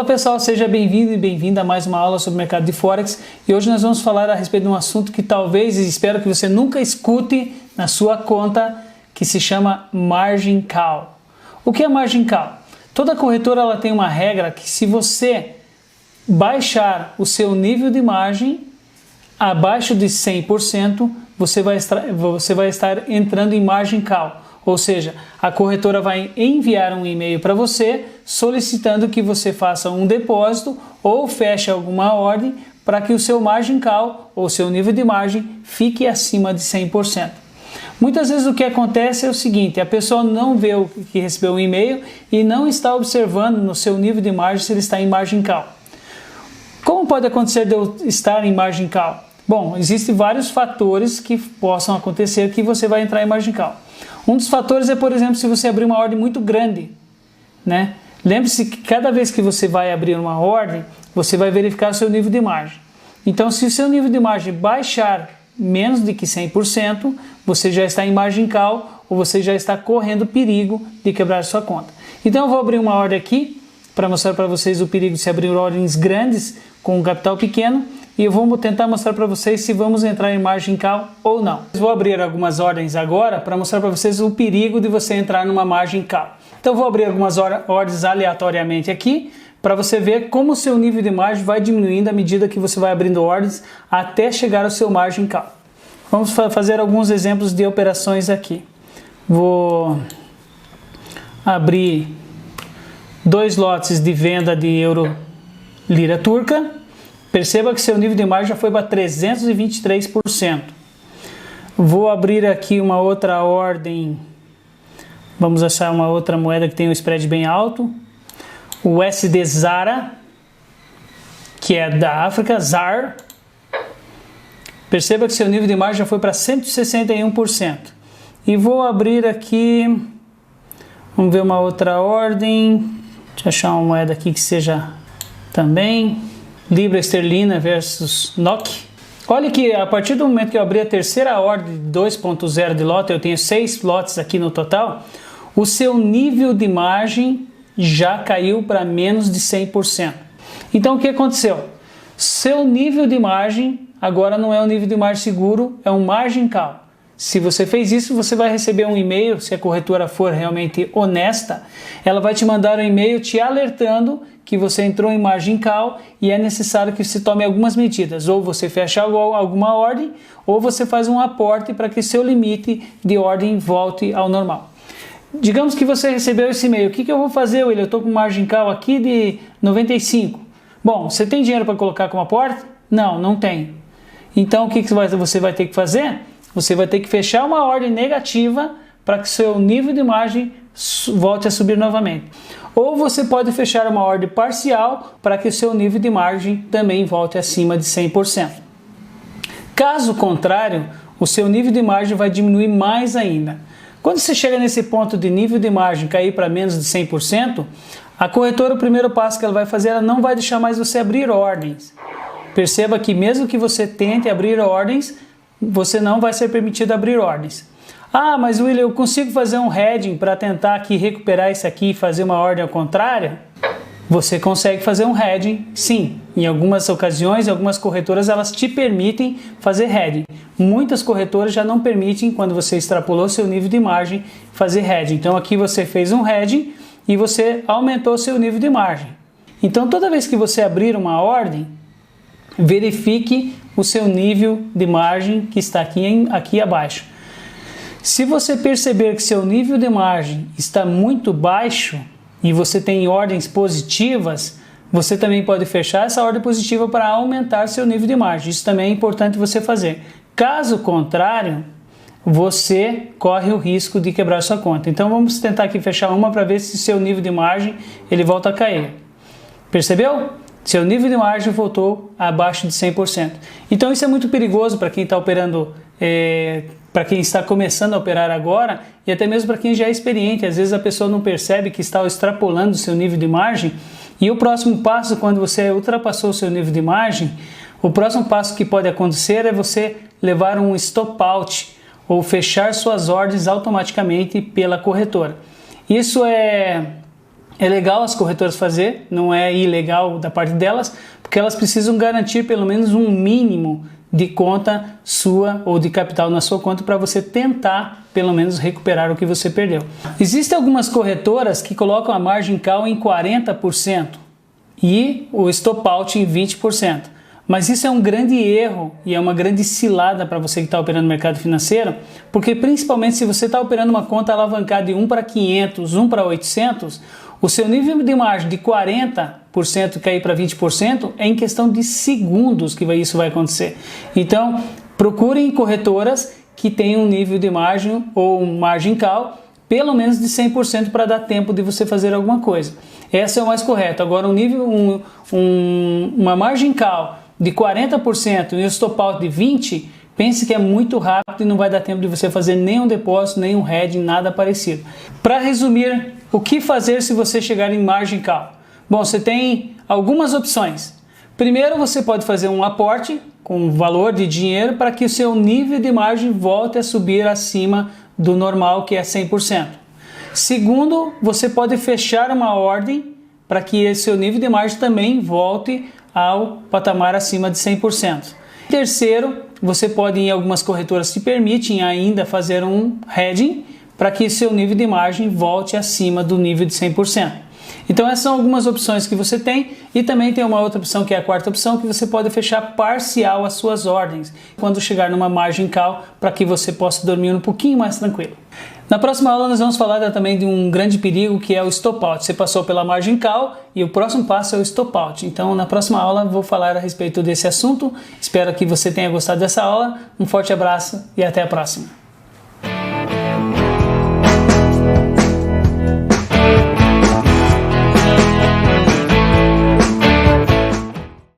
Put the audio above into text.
pessoal, seja bem-vindo e bem-vinda a mais uma aula sobre o mercado de Forex e hoje nós vamos falar a respeito de um assunto que talvez e espero que você nunca escute na sua conta, que se chama Margin Call. O que é Margin Call? Toda corretora ela tem uma regra que se você baixar o seu nível de margem abaixo de 100%, você vai estar entrando em Margin Call. Ou seja, a corretora vai enviar um e-mail para você solicitando que você faça um depósito ou feche alguma ordem para que o seu margin call ou seu nível de margem fique acima de 100%. Muitas vezes o que acontece é o seguinte, a pessoa não vê o que recebeu o e-mail e não está observando no seu nível de margem se ele está em margin call. Como pode acontecer de eu estar em margin call? Bom, existem vários fatores que possam acontecer que você vai entrar em margin call. Um dos fatores é, por exemplo, se você abrir uma ordem muito grande, né? Lembre-se que cada vez que você vai abrir uma ordem, você vai verificar o seu nível de margem. Então, se o seu nível de margem baixar menos de que 100%, você já está em margin call ou você já está correndo perigo de quebrar sua conta. Então, eu vou abrir uma ordem aqui para mostrar para vocês o perigo de se abrir ordens grandes com um capital pequeno. E eu vou tentar mostrar para vocês se vamos entrar em margin call ou não. Eu vou abrir algumas ordens agora para mostrar para vocês o perigo de você entrar numa margin call. Então eu vou abrir algumas ordens aleatoriamente aqui para você ver como o seu nível de margem vai diminuindo à medida que você vai abrindo ordens até chegar ao seu margin call. Vamos fazer alguns exemplos de operações aqui. Vou abrir 2 lotes de venda de euro lira turca. Perceba que seu nível de margem já foi para 323%. Vou abrir aqui uma outra ordem. Vamos achar uma outra moeda que tem um spread bem alto. O USD Zara, que é da África, ZAR. Perceba que seu nível de margem já foi para 161%. E vou abrir aqui, vamos ver uma outra ordem. Deixa eu achar uma moeda aqui que seja também. Libra esterlina versus NOK. Olha que a partir do momento que eu abri a terceira ordem de 2.0 de lote, eu tenho 6 lotes aqui no total, o seu nível de margem já caiu para menos de 100%. Então o que aconteceu? Seu nível de margem agora não é um nível de margem seguro, é um margin call. Se você fez isso, você vai receber um e-mail, se a corretora for realmente honesta, ela vai te mandar um e-mail te alertando que você entrou em margin call e é necessário que você tome algumas medidas. Ou você fecha alguma ordem, ou você faz um aporte para que seu limite de ordem volte ao normal. Digamos que você recebeu esse e-mail. O que eu vou fazer, William? Eu estou com margin call aqui de 95. Bom, você tem dinheiro para colocar como aporte? Não, não tem. Então o que você vai ter que fazer? Você vai ter que fechar uma ordem negativa para que seu nível de margem volte a subir novamente. Ou você pode fechar uma ordem parcial para que o seu nível de margem também volte acima de 100%. Caso contrário, o seu nível de margem vai diminuir mais ainda. Quando você chega nesse ponto de nível de margem cair para menos de 100%, a corretora, o primeiro passo que ela vai fazer, ela não vai deixar mais você abrir ordens. Perceba que mesmo que você tente abrir ordens, você não vai ser permitido abrir ordens. Ah, mas William, eu consigo fazer um hedging para tentar aqui recuperar isso aqui e fazer uma ordem ao contrário? Você consegue fazer um hedging, sim. Em algumas ocasiões, algumas corretoras elas te permitem fazer hedging. Muitas corretoras já não permitem, quando você extrapolou seu nível de margem, fazer hedging. Então aqui você fez um hedging e você aumentou seu nível de margem. Então toda vez que você abrir uma ordem, verifique o seu nível de margem que está aqui abaixo. Se você perceber que seu nível de margem está muito baixo e você tem ordens positivas, você também pode fechar essa ordem positiva para aumentar seu nível de margem. Isso também é importante você fazer. Caso contrário, você corre o risco de quebrar sua conta. Então vamos tentar aqui fechar uma para ver se seu nível de margem ele volta a cair. Percebeu? Seu nível de margem voltou abaixo de 100%. Então isso é muito perigoso para quem está operando, para quem está começando a operar agora e até mesmo para quem já é experiente. Às vezes a pessoa não percebe que está extrapolando o seu nível de margem e o próximo passo, quando você ultrapassou o seu nível de margem, o próximo passo que pode acontecer é você levar um stop out ou fechar suas ordens automaticamente pela corretora. Isso é É legal as corretoras fazer, não é ilegal da parte delas, porque elas precisam garantir pelo menos um mínimo de conta sua ou de capital na sua conta para você tentar pelo menos recuperar o que você perdeu. Existem algumas corretoras que colocam a margin call em 40% e o stop out em 20%. Mas isso é um grande erro e é uma grande cilada para você que está operando no mercado financeiro, porque principalmente se você está operando uma conta alavancada de 1 para 500, 1 para 800, o seu nível de margem de 40% cair para 20% é em questão de segundos que isso vai acontecer. Então, procurem corretoras que tenham um nível de margem ou um margin call pelo menos de 100% para dar tempo de você fazer alguma coisa. Essa é o mais correto. Agora, uma margin call de 40% e um stop out de 20%, pense que é muito rápido e não vai dar tempo de você fazer nenhum depósito, nenhum hedging, nada parecido. Para resumir, o que fazer se você chegar em margin call? Bom, você tem algumas opções. Primeiro, você pode fazer um aporte com valor de dinheiro para que o seu nível de margem volte a subir acima do normal, que é 100%. Segundo, você pode fechar uma ordem para que esse seu nível de margem também volte ao patamar acima de 100%. Terceiro, você pode, em algumas corretoras que permitem ainda fazer um hedging para que seu nível de margem volte acima do nível de 100%. Então essas são algumas opções que você tem e também tem uma outra opção que é a quarta opção, que você pode fechar parcial as suas ordens quando chegar numa margin call para que você possa dormir um pouquinho mais tranquilo. Na próxima aula nós vamos falar também de um grande perigo que é o stop out. Você passou pela margin call e o próximo passo é o stop out. Então na próxima aula vou falar a respeito desse assunto. Espero que você tenha gostado dessa aula. Um forte abraço e até a próxima.